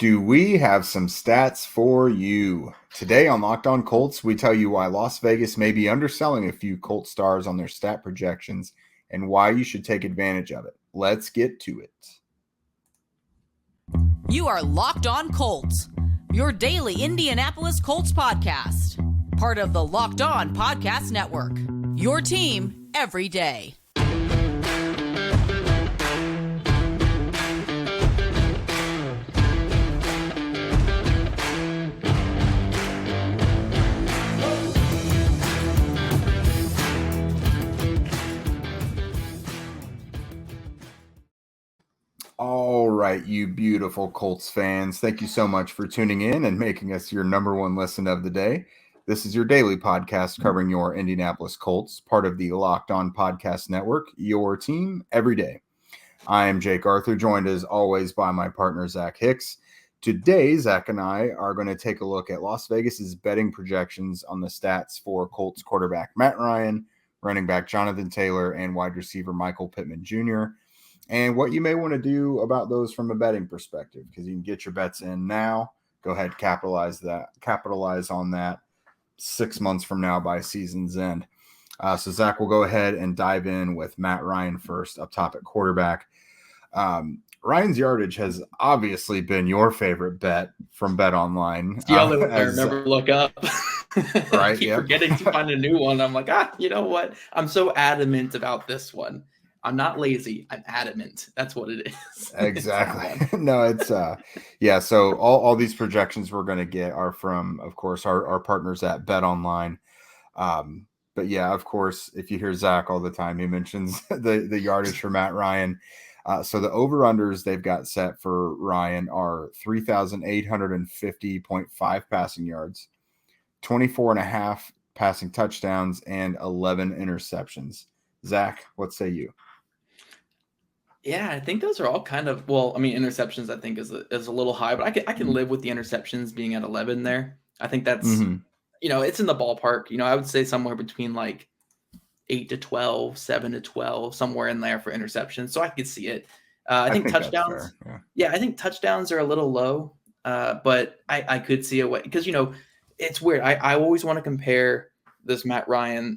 Do we have some stats for you? Today on Locked On Colts, we tell you why Las Vegas may be underselling a few Colt stars on their stat projections and why you should take advantage of it. Let's get to it. You are Locked On Colts, your daily Indianapolis Colts podcast. Part of the Locked On Podcast Network, your team every day. All right, you beautiful Colts fans. Thank you so much for tuning in and making us your number one listen of the day. This is your daily podcast covering your Indianapolis Colts, part of the Locked On Podcast Network, your team every day. I am Jake Arthur, joined as always by my partner, Zach Hicks. Today, Zach and I are going to take a look at Las Vegas's betting projections on the stats for Colts quarterback Matt Ryan, running back Jonathan Taylor, and wide receiver Michael Pittman Jr., and what you may want to do about those from a betting perspective, because you can get your bets in now. Go ahead, capitalize on that 6 months from now by season's end. So Zach will go ahead and dive in with Matt Ryan first up top at quarterback. Ryan's yardage has obviously been your favorite bet from BetOnline. It's the only one I remember to look up. Right, I keep forgetting to find a new one. I'm like, you know what? I'm so adamant about this one. I'm not lazy. I'm adamant. That's what it is. Exactly. No, it's so all these projections we're going to get are from, of course, our partners at BetOnline. But yeah, of course, if you hear Zach all the time, he mentions the yardage for Matt Ryan. So the over-unders they've got set for Ryan are 3,850.5 passing yards, 24.5 passing touchdowns, and 11 interceptions. Zach, what say you? Yeah, I think those are all kind of, interceptions I think is a little high, but I can live with the interceptions being at 11 there. I think that's, it's in the ballpark. I would say somewhere between like 8 to 12, 7 to 12, somewhere in there for interceptions. So I could see it. I think touchdowns. Yeah, I think touchdowns are a little low, but I could see a way because, it's weird. I always want to compare this Matt Ryan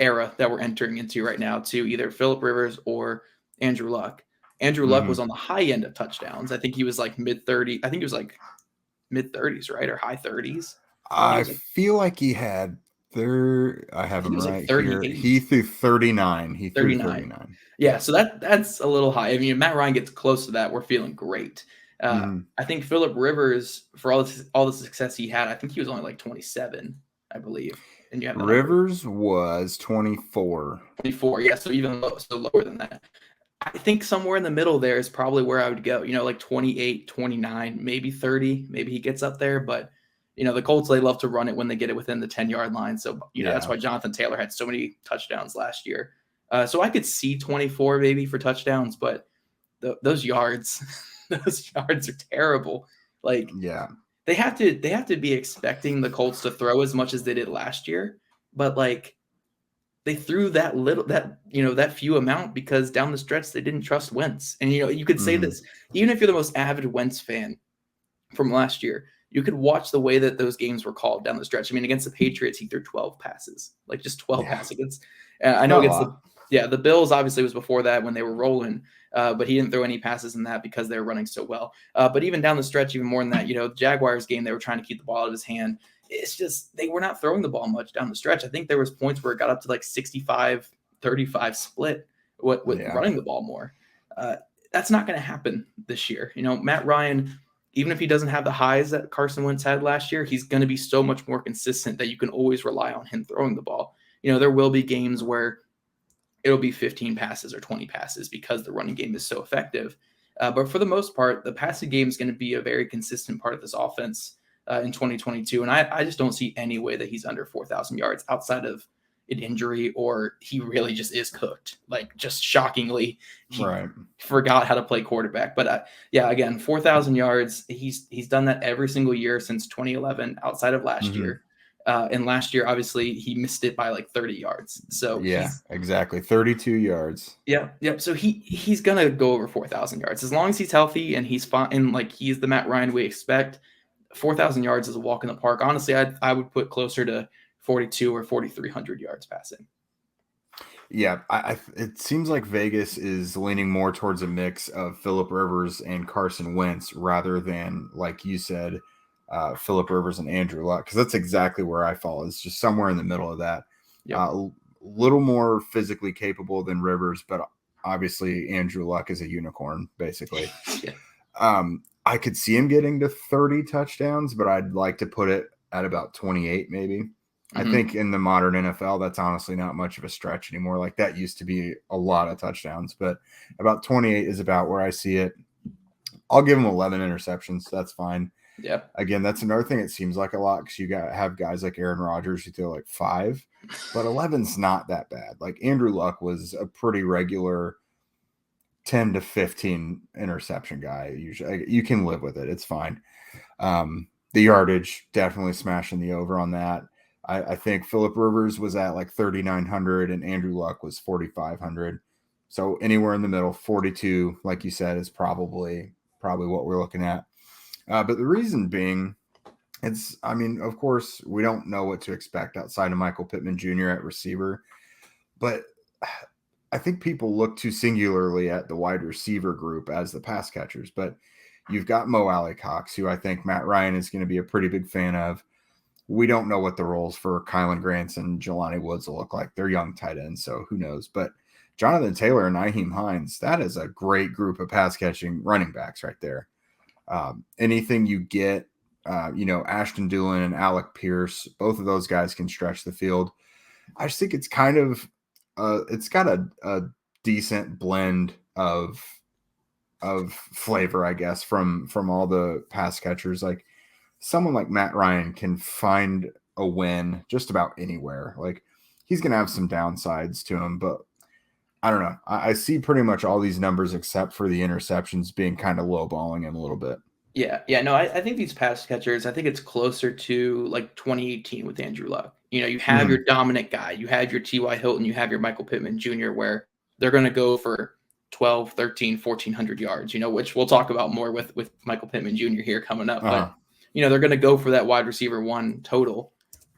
era that we're entering into right now to either Phillip Rivers or Andrew Luck. Andrew Luck was on the high end of touchdowns. I think he was like mid-30s. I think he was like mid-30s, right? Or high 30s. I feel like he had I have him right here. He threw 39. He threw 39. Yeah, so that's a little high. I mean, if Matt Ryan gets close to that, we're feeling great. I think Phillip Rivers, for all the success he had, I think he was only like 27, I believe. And you have Rivers was 24. 24, yeah, so even lower than that. I think somewhere in the middle there is probably where I would go, like 28, 29, maybe 30. Maybe he gets up there, but, the Colts, they love to run it when they get it within the 10-yard line. So, that's why Jonathan Taylor had so many touchdowns last year. So I could see 24 maybe for touchdowns, but those yards, those yards are terrible. Like, yeah. They have to be expecting the Colts to throw as much as they did last year, but like they threw that few amount because down the stretch they didn't trust Wentz. And you could say this even if you're the most avid Wentz fan from last year, you could watch the way that those games were called down the stretch. I mean, against the Patriots, he threw 12 passes, like just 12 passes against. I know against the Bills obviously was before that when they were rolling. But he didn't throw any passes in that because they were running so well. But even down the stretch, even more than that, the Jaguars game, they were trying to keep the ball out of his hand. It's just they were not throwing the ball much down the stretch. I think there was points where it got up to like 65-35 split with running the ball more. That's not going to happen this year. Matt Ryan, even if he doesn't have the highs that Carson Wentz had last year, he's going to be so much more consistent that you can always rely on him throwing the ball. There will be games where it'll be 15 passes or 20 passes because the running game is so effective. But for the most part, the passing game is going to be a very consistent part of this offense in 2022. And I just don't see any way that he's under 4,000 yards outside of an injury or he really just is cooked. Like just shockingly, he forgot how to play quarterback. But again, 4,000 yards. He's done that every single year since 2011 outside of last year. And last year, obviously, he missed it by like 30 yards. So yeah, exactly. 32 yards. Yeah. So he's gonna go over 4,000 yards as long as he's healthy and he's fine. And like he's the Matt Ryan we expect. 4,000 yards is a walk in the park. Honestly, I would put closer to 42 or 4,300 yards passing. Yeah, it seems like Vegas is leaning more towards a mix of Phillip Rivers and Carson Wentz rather than, like you said, Phillip Rivers and Andrew Luck, because that's exactly where I fall. It's just somewhere in the middle of that. Yep. A little more physically capable than Rivers, but obviously Andrew Luck is a unicorn, basically. Yeah. I could see him getting to 30 touchdowns, but I'd like to put it at about 28 maybe. I think in the modern NFL, that's honestly not much of a stretch anymore. Like that used to be a lot of touchdowns, but about 28 is about where I see it. I'll give him 11 interceptions. That's fine. Yeah. Again, that's another thing. It seems like a lot because you have guys like Aaron Rodgers who throw like 5, but 11's not that bad. Like Andrew Luck was a pretty regular 10 to 15 interception guy. Usually you can live with it. It's fine. The yardage, definitely smashing the over on that. I think Phillip Rivers was at like 3,900 and Andrew Luck was 4,500. So anywhere in the middle, 42, like you said, is probably what we're looking at. But the reason being, of course, we don't know what to expect outside of Michael Pittman Jr. at receiver, but I think people look too singularly at the wide receiver group as the pass catchers. But you've got Mo Alley-Cox, who I think Matt Ryan is going to be a pretty big fan of. We don't know what the roles for Kylan Grants and Jelani Woods will look like. They're young tight ends, so who knows? But Jonathan Taylor and Nyheim Hines, that is a great group of pass-catching running backs right there. Anything you get, Ashton Dulin and Alec Pierce, both of those guys can stretch the field. I just think it's kind of it's got a decent blend of flavor, I guess, from all the pass catchers. Like someone like Matt Ryan can find a win just about anywhere. Like he's going to have some downsides to him, but I don't know. I see pretty much all these numbers except for the interceptions being kind of lowballing him a little bit. Yeah. No, I think these pass catchers, I think it's closer to like 2018 with Andrew Luck. You have your dominant guy, you have your T.Y. Hilton, you have your Michael Pittman Jr., where they're going to go for 12, 13, 1,400 yards, which we'll talk about more with Michael Pittman Jr. here coming up. But, they're going to go for that wide receiver 1 total.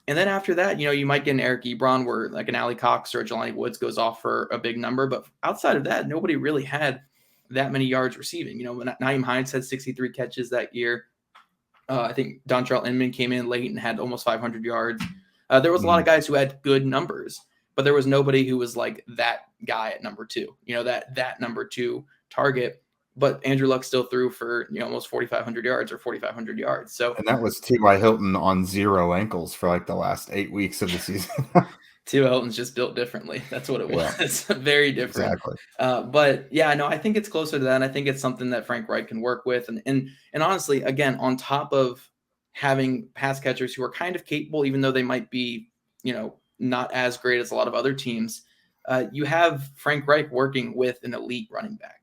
And then after that, you might get an Eric Ebron where like an Allie Cox or a Jelani Woods goes off for a big number. But outside of that, nobody really had that many yards receiving. Nyheim Hines had 63 catches that year. I think Dontrell Inman came in late and had almost 500 yards. There was a lot of guys who had good numbers, but there was nobody who was like that guy at number 2, that number 2 target. But Andrew Luck still threw for almost 4,500 yards or 4,500 yards. So, and that was T.Y. Hilton on 0 ankles for like the last 8 weeks of the season. T.Y. Hilton's just built differently. That's what it was. Very different. Exactly. But yeah, no, I think it's closer to that. And I think it's something that Frank Reich can work with. And honestly, again, on top of having pass catchers who are kind of capable, even though they might be, not as great as a lot of other teams, you have Frank Reich working with an elite running back.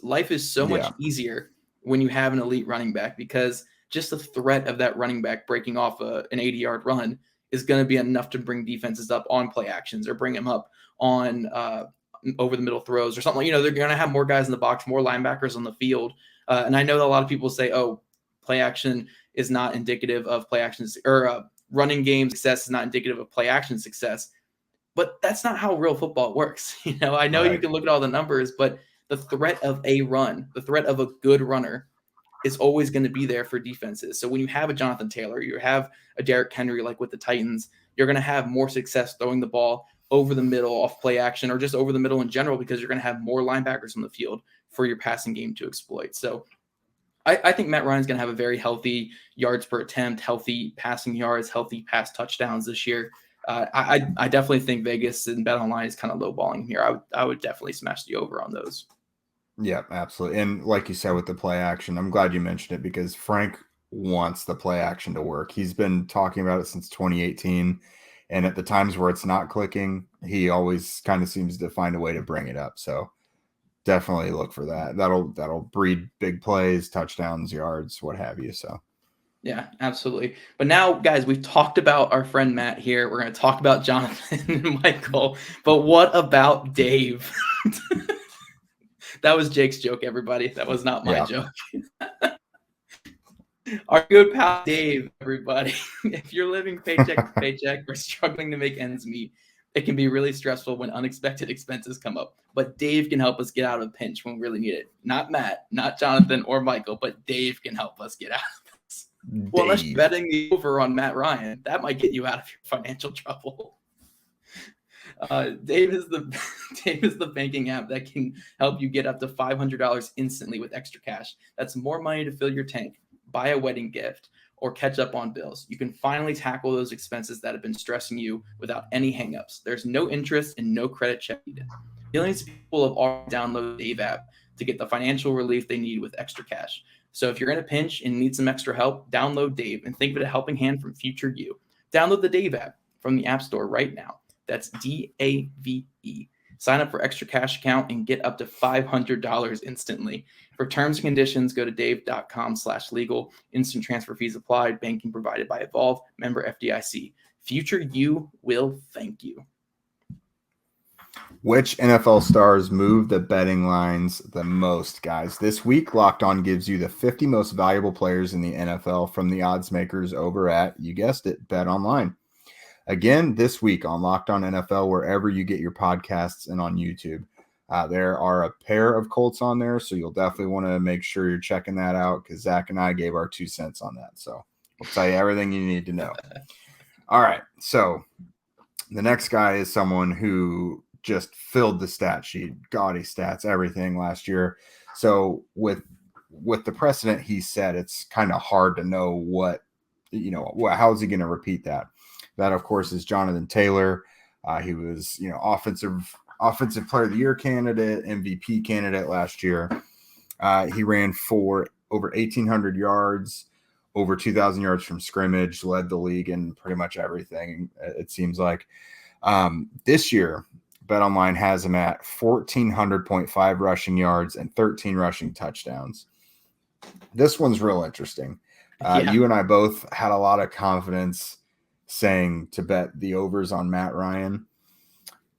Life is so much easier when you have an elite running back, because just the threat of that running back breaking off an 80-yard run is going to be enough to bring defenses up on play actions or bring them up on over the middle throws or something. They're going to have more guys in the box, more linebackers on the field. And I know that a lot of people say, oh, play action is not indicative of play actions, or running game success is not indicative of play action success. But that's not how real football works. I know you can look at all the numbers, but the threat of a run, the threat of a good runner is always going to be there for defenses. So when you have a Jonathan Taylor, you have a Derrick Henry, like with the Titans, you're going to have more success throwing the ball over the middle off play action, or just over the middle in general, because you're going to have more linebackers on the field for your passing game to exploit. So I think Matt Ryan's going to have a very healthy yards per attempt, healthy passing yards, healthy pass touchdowns this year. I definitely think Vegas and BetOnline is kind of lowballing here. I would definitely smash the over on those. Yeah, absolutely. And like you said with the play action, I'm glad you mentioned it, because Frank wants the play action to work. He's been talking about it since 2018. And at the times where it's not clicking, he always kind of seems to find a way to bring it up. So definitely look for that. That'll breed big plays, touchdowns, yards, what have you. So Yeah, absolutely. But now, guys, we've talked about our friend Matt here. We're going to talk about Jonathan and Michael. But what about Dave? That was Jake's joke, everybody. That was not my joke. Our good pal Dave, everybody. If you're living paycheck to paycheck or struggling to make ends meet, it can be really stressful when unexpected expenses come up. But Dave can help us get out of a pinch when we really need it. Not Matt, not Jonathan or Michael, but Dave can help us get out of this. Well, unless you're betting the over on Matt Ryan, that might get you out of your financial trouble. Dave is the banking app that can help you get up to $500 instantly with extra cash. That's more money to fill your tank, buy a wedding gift, or catch up on bills. You can finally tackle those expenses that have been stressing you without any hangups. There's no interest and no credit check needed. Millions of people have already downloaded the Dave app to get the financial relief they need with extra cash. So if you're in a pinch and need some extra help, download Dave and think of it a helping hand from future you. Download the Dave app from the App Store right now. That's DAVE. Sign up for extra cash account and get up to $500 instantly. For terms and conditions, go to dave.com/legal. Instant transfer fees applied. Banking provided by Evolve. Member FDIC. Future you will thank you. Which NFL stars move the betting lines the most, guys? This week, Locked On gives you the 50 most valuable players in the NFL from the oddsmakers over at, you guessed it, BetOnline. Again, this week on Locked On NFL, wherever you get your podcasts and on YouTube. There are a pair of Colts on there, so you'll definitely want to make sure you're checking that out because Zach and I gave our 2 cents on that. So we'll tell you everything you need to know. All right, so the next guy is someone who just filled the stat sheet, gaudy stats, everything last year. So with the precedent he set, it's kind of hard to know how is he going to repeat that. That, of course, is Jonathan Taylor. He was, offensive player of the year candidate, MVP candidate last year. He ran for over 1,800 yards, over 2,000 yards from scrimmage, led the league in pretty much everything, it seems like. This year, BetOnline has him at 1,400.5 rushing yards and 13 rushing touchdowns. This one's real interesting. You and I both had a lot of confidence saying to bet the overs on Matt Ryan.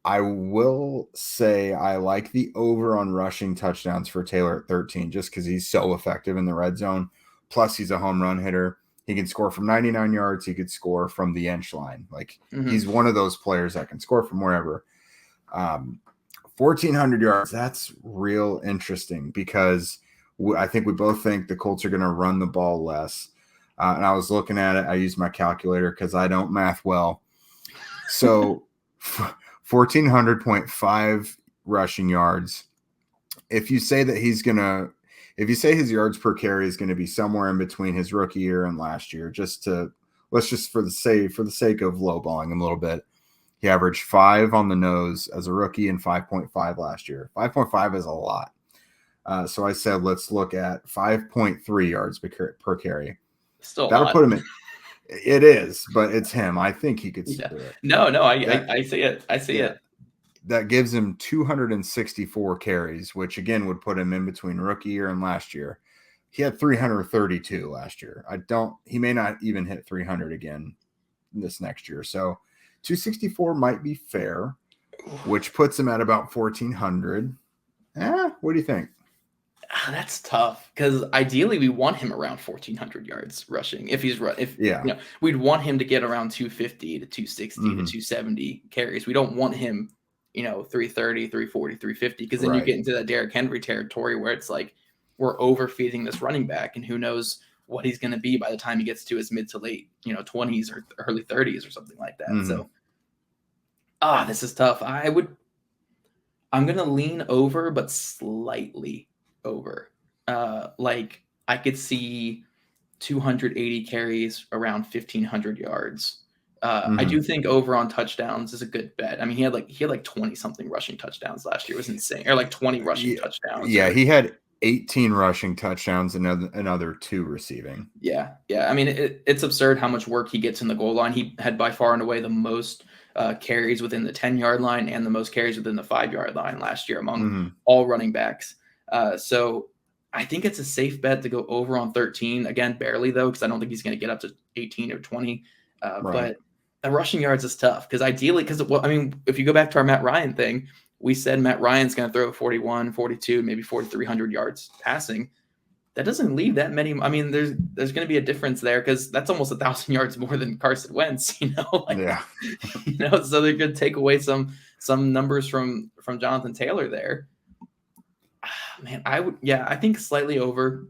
I will say I like the over on rushing touchdowns for Taylor at 13 just because he's so effective in the red zone. Plus, he's a home run hitter. He can score from 99 yards. He could score from the inch line. He's one of those players that can score from wherever. 1,400 yards, that's real interesting because I think we both think the Colts are going to run the ball less. And I was looking at it. I used my calculator because I don't math well. So 1,400.5 rushing yards. If you say that his yards per carry is going to be somewhere in between his rookie year and last year, for the sake of lowballing him a little bit, he averaged 5 on the nose as a rookie and 5.5 last year. 5.5 is a lot. So I said, let's look at 5.3 yards per carry. Still that'll put him in. It is, but it's him. I think he could still do it. No, I see it. I see it. That gives him 264 carries, which again would put him in between rookie year and last year. He had 332 last year. He may not even hit 300 again this next year. So 264 might be fair, which puts him at about 1,400. What do you think? That's tough because ideally we want him around 1,400 yards rushing. We'd want him to get around 250 to 260 to 270 carries. We don't want him, 330, 340, 350 because then you get into that Derrick Henry territory where it's like we're overfeeding this running back and who knows what he's going to be by the time he gets to his mid to late, 20s or early 30s or something like that. So, this is tough. I'm going to lean over, but slightly over. I could see 280 carries around 1,500 yards. I do think over on touchdowns is a good bet. I mean, he had like 20 something rushing touchdowns last year. It was insane. Or like 20 rushing touchdowns. Yeah, he had 18 rushing touchdowns and another 2 receiving. Yeah. I mean, it's absurd how much work he gets in the goal line. He had by far and away the most carries within the 10-yard line and the most carries within the 5-yard line last year among all running backs. So I think it's a safe bet to go over on 13. Again, barely though, because I don't think he's going to get up to 18 or 20. Right. But the rushing yards is tough because ideally, if you go back to our Matt Ryan thing, we said Matt Ryan's going to throw 41, 42, maybe 4,300 yards passing. That doesn't leave that many. I mean, there's going to be a difference there because that's almost 1,000 yards more than Carson Wentz. Yeah. So they're going to take away some numbers from Jonathan Taylor there. Man, I think slightly over.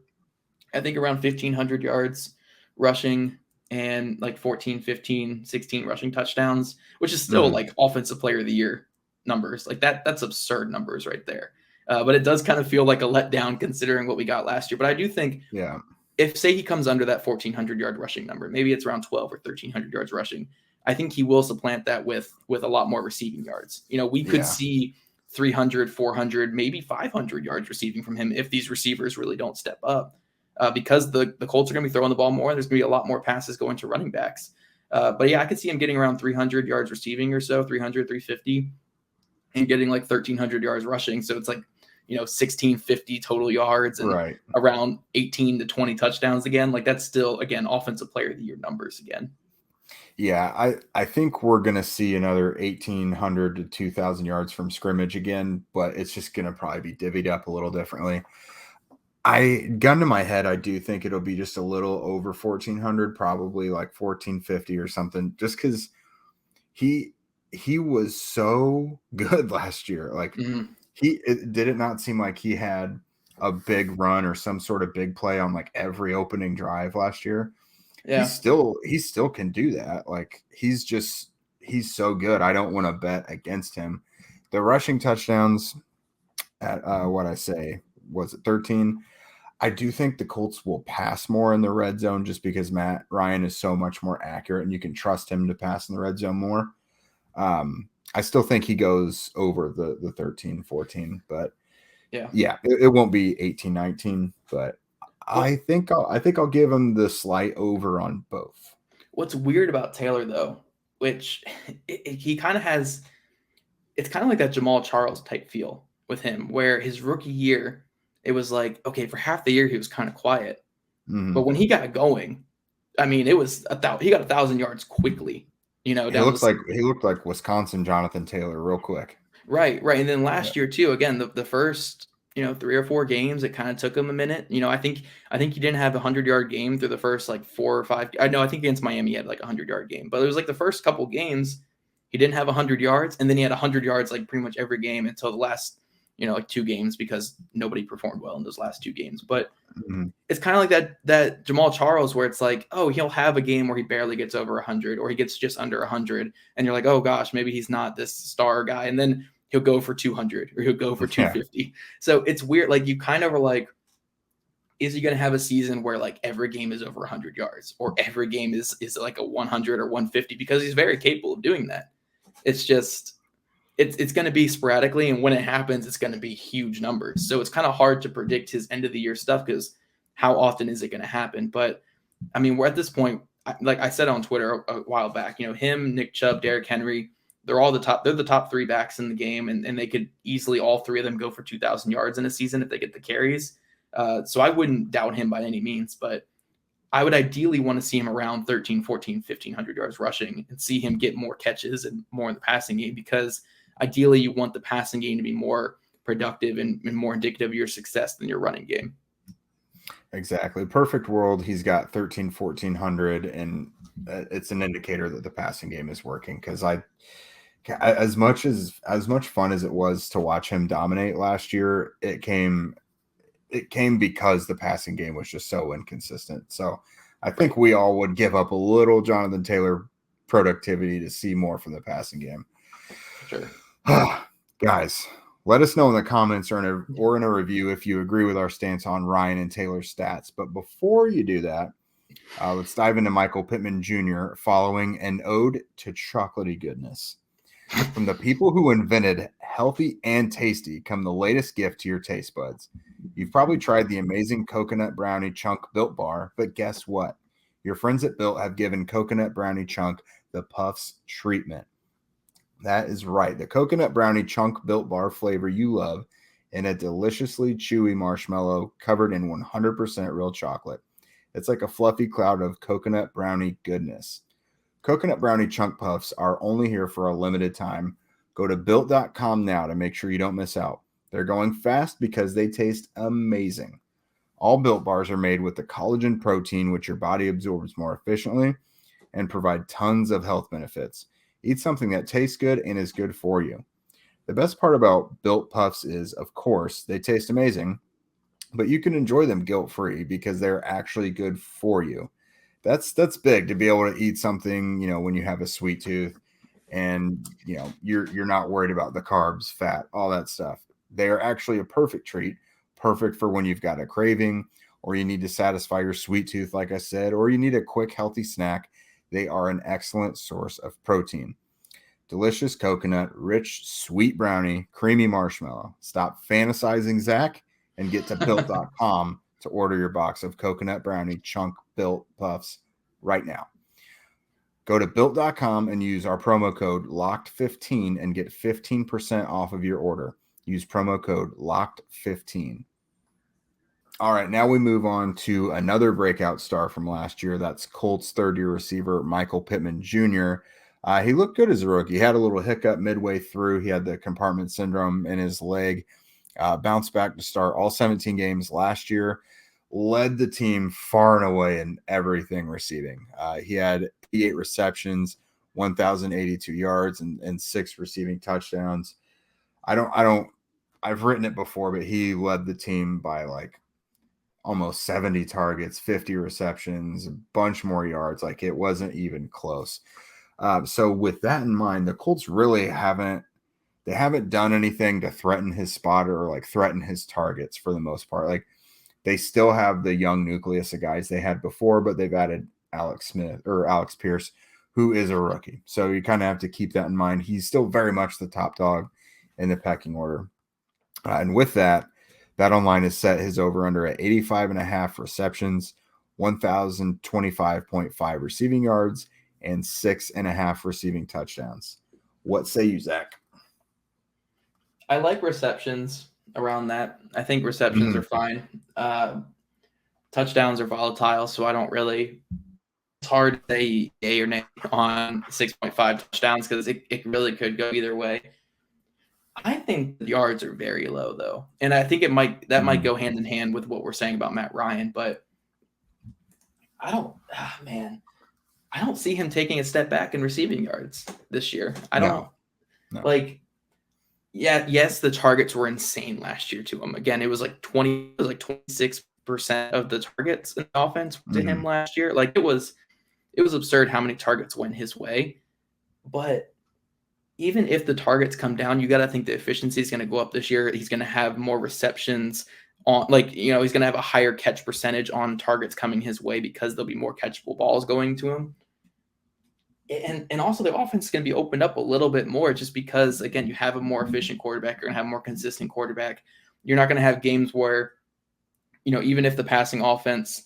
I think around 1,500 yards rushing and like 14, 15, 16 rushing touchdowns, which is still like offensive player of the year numbers. Like that's absurd numbers right there. But it does kind of feel like a letdown considering what we got last year. But I do think if, say, he comes under that 1,400 yard rushing number, maybe it's around 12 or 1,300 yards rushing, I think he will supplant that with a lot more receiving yards. We could see 300, 400, maybe 500 yards receiving from him if these receivers really don't step up. Because the Colts are going to be throwing the ball more. There's going to be a lot more passes going to running backs. But yeah, I could see him getting around 300 yards receiving or so, 300, 350, and getting like 1,300 yards rushing. So it's like, 1,650 total yards and around 18 to 20 touchdowns again. Like that's still, again, offensive player of the year numbers again. Yeah, I think we're going to see another 1,800 to 2,000 yards from scrimmage again, but it's just going to probably be divvied up a little differently. Gun to my head, I do think it'll be just a little over 1,400, probably like 1,450 or something, just because he was so good last year. Like did it not seem like he had a big run or some sort of big play on like every opening drive last year? Yeah. He still can do that. Like he's so good. I don't want to bet against him. The rushing touchdowns at was it 13? I do think the Colts will pass more in the red zone just because Matt Ryan is so much more accurate and you can trust him to pass in the red zone more. I still think he goes over the 13, 14, but it won't be 18, 19, but I think I'll give him the slight over on both. What's weird about Taylor though, which he kind of has, it's kind of like that Jamal Charles type feel with him, where his rookie year, it was like, okay, for half the year he was kind of quiet, but when he got going, I mean, it was he got 1,000 yards quickly. He looked like Wisconsin Jonathan Taylor real quick. Right. And then last year too, again, the first 3 or 4 games, it kind of took him a minute. I think he didn't have a 100-yard game through the first like 4 or 5. I think against Miami he had like a 100-yard game, but it was like the first couple games he didn't have 100 yards, and then he had 100 yards like pretty much every game until the last like 2 games because nobody performed well in those last 2 games. But it's kind of like that Jamal Charles where it's like, oh, he'll have a game where he barely gets over 100 or he gets just under 100, and you're like, oh gosh, maybe he's not this star guy, and then he'll go for 200 or he'll go for 250. So it's weird. Like you kind of are like, is he going to have a season where like every game is over 100 yards or every game is like a 100 or 150? Because he's very capable of doing that. It's just, it's going to be sporadically. And when it happens, it's going to be huge numbers. So it's kind of hard to predict his end of the year stuff because how often is it going to happen? But I mean, we're at this point, like I said on Twitter a while back, him, Nick Chubb, Derrick Henry, they're the top 3 backs in the game, and they could easily, all 3 of them, go for 2,000 yards in a season if they get the carries. So I wouldn't doubt him by any means, but I would ideally want to see him around 13, 14, 1,500 yards rushing and see him get more catches and more in the passing game, because ideally you want the passing game to be more productive and more indicative of your success than your running game. Exactly. Perfect world. He's got 13, 1,400, and it's an indicator that the passing game is working, because as much fun as it was to watch him dominate last year, it came because the passing game was just so inconsistent. So I think we all would give up a little Jonathan Taylor productivity to see more from the passing game. Sure. Guys, let us know in the comments or in a review if you agree with our stance on Ryan and Taylor's stats. But before you do that, let's dive into Michael Pittman Jr. following an ode to chocolatey goodness. From the people who invented healthy and tasty come the latest gift to your taste buds. You've probably tried the amazing coconut brownie chunk Built Bar, but guess what? Your friends at Built have given coconut brownie chunk the Puffs treatment. That is right. The coconut brownie chunk Built Bar flavor you love in a deliciously chewy marshmallow covered in 100% real chocolate. It's like a fluffy cloud of coconut brownie goodness. Coconut brownie chunk puffs are only here for a limited time. Go to built.com now to make sure you don't miss out. They're going fast because they taste amazing. All Built bars are made with the collagen protein, which your body absorbs more efficiently and provide tons of health benefits. Eat something that tastes good and is good for you. The best part about Built Puffs is, of course, they taste amazing, but you can enjoy them guilt-free because they're actually good for you. That's big to be able to eat something, when you have a sweet tooth and, you're not worried about the carbs, fat, all that stuff. They are actually a perfect treat, perfect for when you've got a craving or you need to satisfy your sweet tooth, like I said, or you need a quick, healthy snack. They are an excellent source of protein. Delicious coconut, rich, sweet brownie, creamy marshmallow. Stop fantasizing, Zach, and get to built.com to order your box of coconut brownie chunk Built Puffs right now. Go to built.com and use our promo code LOCKED15 and get 15% off of your order. Use promo code LOCKED15. All right, now we move on to another breakout star from last year. That's Colts third-year receiver Michael Pittman Jr. He looked good as a rookie. He had a little hiccup midway through. He had the compartment syndrome in his leg. Bounced back to start all 17 games last year. Led the team far and away in everything receiving. He had 88 receptions, 1,082 yards, and 6 receiving touchdowns. I've written it before, but he led the team by like almost 70 targets, 50 receptions, a bunch more yards. Like it wasn't even close. So with that in mind, the Colts really haven't done anything to threaten his spot or like threaten his targets for the most part. Like they still have the young nucleus of guys they had before, but they've added Alex Pierce, who is a rookie. So you kind of have to keep that in mind. He's still very much the top dog in the pecking order. And with that, BetOnline has set his over-under at 85.5 receptions, 1,025.5 receiving yards, and 6.5 receiving touchdowns. What say you, Zach? I like receptions around that. I think receptions are fine. Touchdowns are volatile, so I don't really – it's hard to say yay or nay on 6.5 touchdowns because it really could go either way. I think the yards are very low, though. And I think might go hand in hand with what we're saying about Matt Ryan, but I don't see him taking a step back in receiving yards this year. I don't like – yeah, yes, the targets were insane last year to him. Again, it was like 26% of the targets in the offense to him last year. Like it was absurd how many targets went his way. But even if the targets come down, you got to think the efficiency is going to go up this year. He's going to have more receptions on, he's going to have a higher catch percentage on targets coming his way because there'll be more catchable balls going to him. And also the offense is going to be opened up a little bit more just because, again, you have a more efficient quarterback. You're going to have a more consistent quarterback. You're not going to have games where, even if the passing offense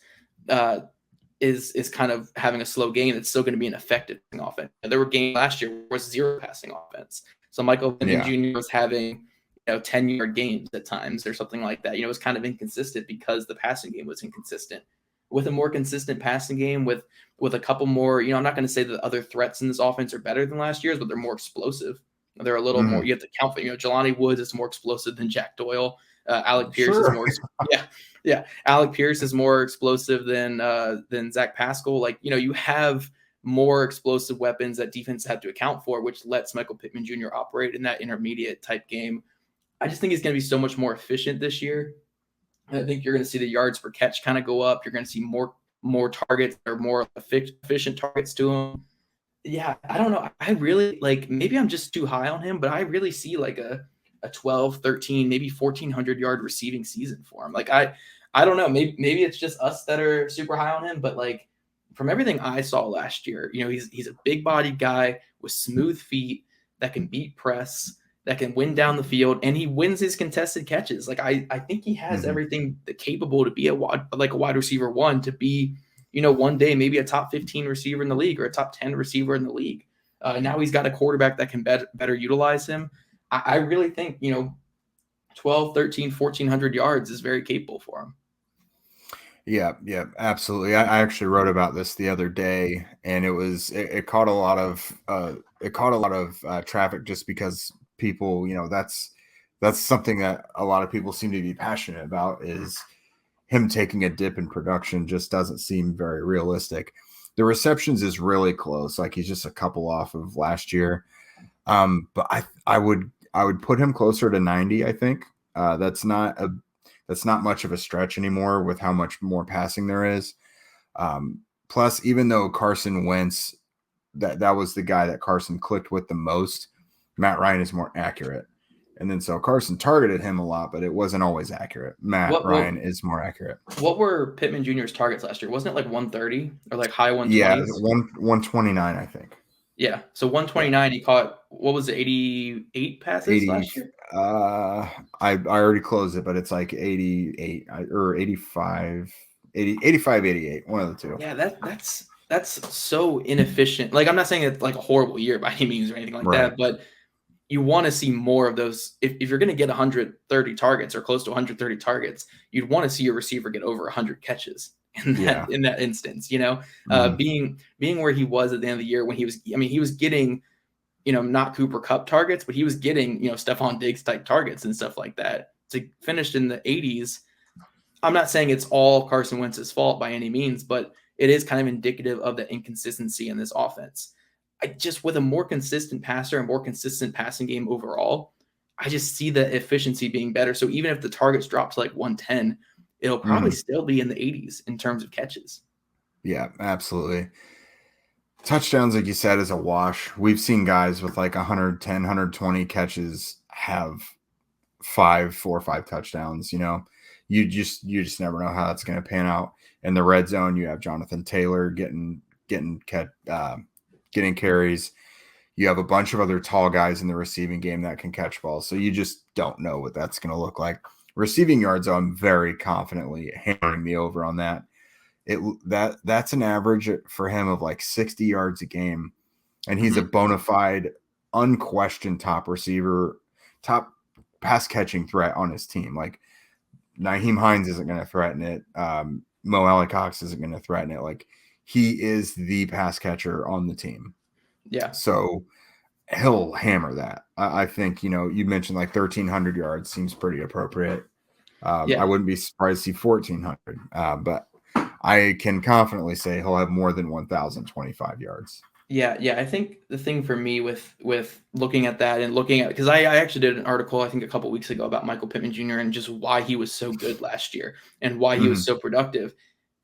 is kind of having a slow game, it's still going to be an effective offense. There were games last year where there was 0 passing offense. So Michael Pittman Jr. was having 10-yard games at times or something like that. It was kind of inconsistent because the passing game was inconsistent. With a more consistent passing game, with a couple more, I'm not going to say that other threats in this offense are better than last year's, but they're more explosive. They're a little more, you have to count for, Jelani Woods is more explosive than Jack Doyle. Alec Pierce is more, Alec Pierce is more explosive than Zach Pascal. Like, you have more explosive weapons that defense have to account for, which lets Michael Pittman Jr. operate in that intermediate type game. I just think he's going to be so much more efficient this year. I think you're going to see the yards per catch kind of go up. You're going to see more targets or more efficient targets to him. Yeah, I don't know. I really maybe I'm just too high on him, but I really see like a 12, 13, maybe 1,400 yard receiving season for him. Like I don't know. Maybe it's just us that are super high on him, but from everything I saw last year, he's a big bodied guy with smooth feet that can beat press, that can win down the field, and he wins his contested catches. I think he has everything capable to be a wide receiver one, to be, one day maybe a top 15 receiver in the league or a top 10 receiver in the league. Now he's got a quarterback that can better utilize him. I really think, 12, 13, 1,400 yards is very capable for him. Yeah, absolutely. I actually wrote about this the other day, and it caught a lot of traffic just because people, that's something that a lot of people seem to be passionate about, is him taking a dip in production just doesn't seem very realistic. The receptions is really close, like he's just a couple off of last year. But I would put him closer to 90, I think. That's not much of a stretch anymore with how much more passing there is. Plus, even though Carson Wentz, that was the guy that Carson clicked with the most, Matt Ryan is more accurate. And then so Carson targeted him a lot, but it wasn't always accurate. Ryan is more accurate. What were Pittman Jr.'s targets last year? Wasn't it like 130 or like high 120s? Yeah, 129, I think. Yeah, so 129, he caught, what was it, 88 passes last year? I already closed it, but it's like 88 or 85, 85, 88, one of the two. Yeah, that's so inefficient. Like, I'm not saying it's like a horrible year by any means or anything like that, but you want to see more of those. If you're going to get 130 targets or close to 130 targets, you'd want to see your receiver get over 100 catches in that instance, being where he was at the end of the year when he was getting, not Cooper Kupp targets, but he was getting, Stephon Diggs type targets and stuff like that. To finish in the 80s. I'm not saying it's all Carson Wentz's fault by any means, but it is kind of indicative of the inconsistency in this offense. With a more consistent passer and more consistent passing game overall, I just see the efficiency being better. So even if the targets drop to like 110, it'll probably still be in the 80s in terms of catches. Yeah, absolutely. Touchdowns, like you said, is a wash. We've seen guys with like 110, 120 catches have 4 or 5 touchdowns. You just never know how that's going to pan out. In the red zone, you have Jonathan Taylor getting carries. You have a bunch of other tall guys in the receiving game that can catch balls. So you just don't know what that's going to look like. Receiving yards, I'm very confidently hammering the over on that. That's an average for him of like 60 yards a game. And he's a bona fide, unquestioned top receiver, top pass catching threat on his team. Like, Nyheim Hines isn't going to threaten it. Mo Alley-Cox isn't going to threaten it. Like, he is the pass catcher on the team. Yeah. So he'll hammer that. I think, you mentioned like 1,300 yards seems pretty appropriate. I wouldn't be surprised to see 1,400, but I can confidently say he'll have more than 1,025 yards. Yeah. I think the thing for me with looking at that and because I actually did an article, I think a couple weeks ago, about Michael Pittman Jr. and just why he was so good last year and why he was so productive.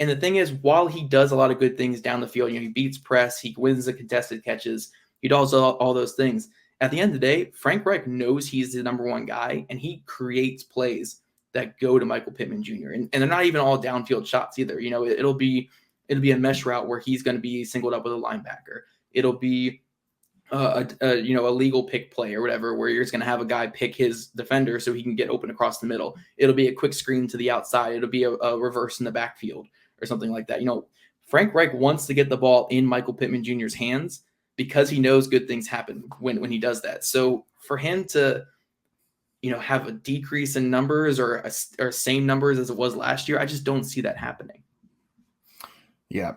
And the thing is, while he does a lot of good things down the field, he beats press, he wins the contested catches, he does all those things. At the end of the day, Frank Reich knows he's the number one guy, and he creates plays that go to Michael Pittman Jr. And they're not even all downfield shots either. It'll be a mesh route where he's going to be singled up with a linebacker. It'll be a legal pick play or whatever, where you're just going to have a guy pick his defender so he can get open across the middle. It'll be a quick screen to the outside. It'll be a reverse in the backfield or something like that. Frank Reich wants to get the ball in Michael Pittman Jr.'s hands because he knows good things happen when he does that. So for him to, have a decrease in numbers or same numbers as it was last year, I just don't see that happening. Yeah.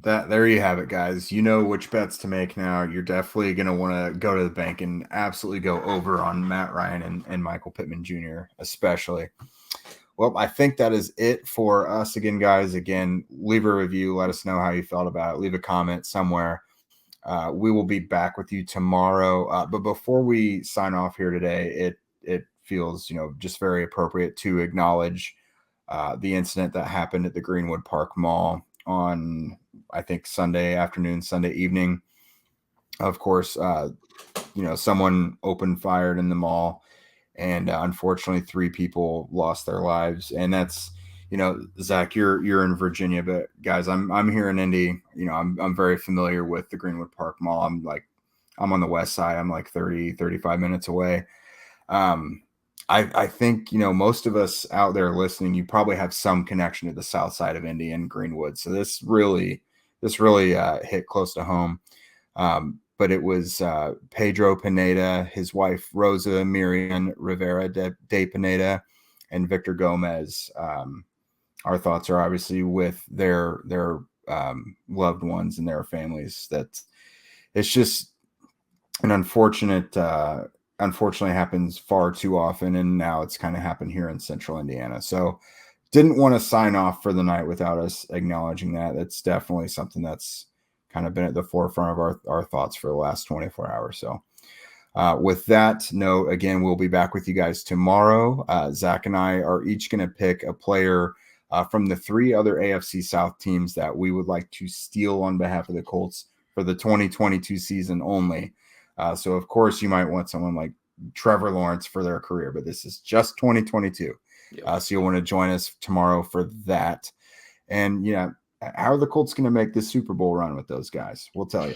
There you have it, guys. You know which bets to make now. You're definitely going to want to go to the bank and absolutely go over on Matt Ryan and Michael Pittman Jr. especially. Well, I think that is it for us again, guys. Again, leave a review. Let us know how you felt about it. Leave a comment somewhere. We will be back with you tomorrow. But before we sign off here today, it feels, just very appropriate to acknowledge the incident that happened at the Greenwood Park Mall on, I think, Sunday afternoon, Sunday evening. Of course, someone opened fire in the mall, and unfortunately 3 people lost their lives. And that's, Zach, you're in Virginia, but guys, I'm here in Indy. I'm very familiar with the Greenwood Park Mall. I'm on the west side. I'm like 35 minutes away. I think, most of us out there listening, you probably have some connection to the south side of Indy and Greenwood. So this really hit close to home. but it was Pedro Pineda, his wife Rosa Miriam Rivera de Pineda, and Victor Gomez. Our thoughts are obviously with their loved ones and their families. That it's just an unfortunately happens far too often, and now it's kind of happened here in Central Indiana. So didn't want to sign off for the night without us acknowledging that. It's definitely something that's kind of been at the forefront of our thoughts for the last 24 hours. So with that note, again, we'll be back with you guys tomorrow. Zach and I are each going to pick a player from the 3 other AFC South teams that we would like to steal on behalf of the Colts for the 2022 season only. So, of course, you might want someone like Trevor Lawrence for their career, but this is just 2022. Yep. So you'll want to join us tomorrow for that. And, how are the Colts going to make this Super Bowl run with those guys? We'll tell you.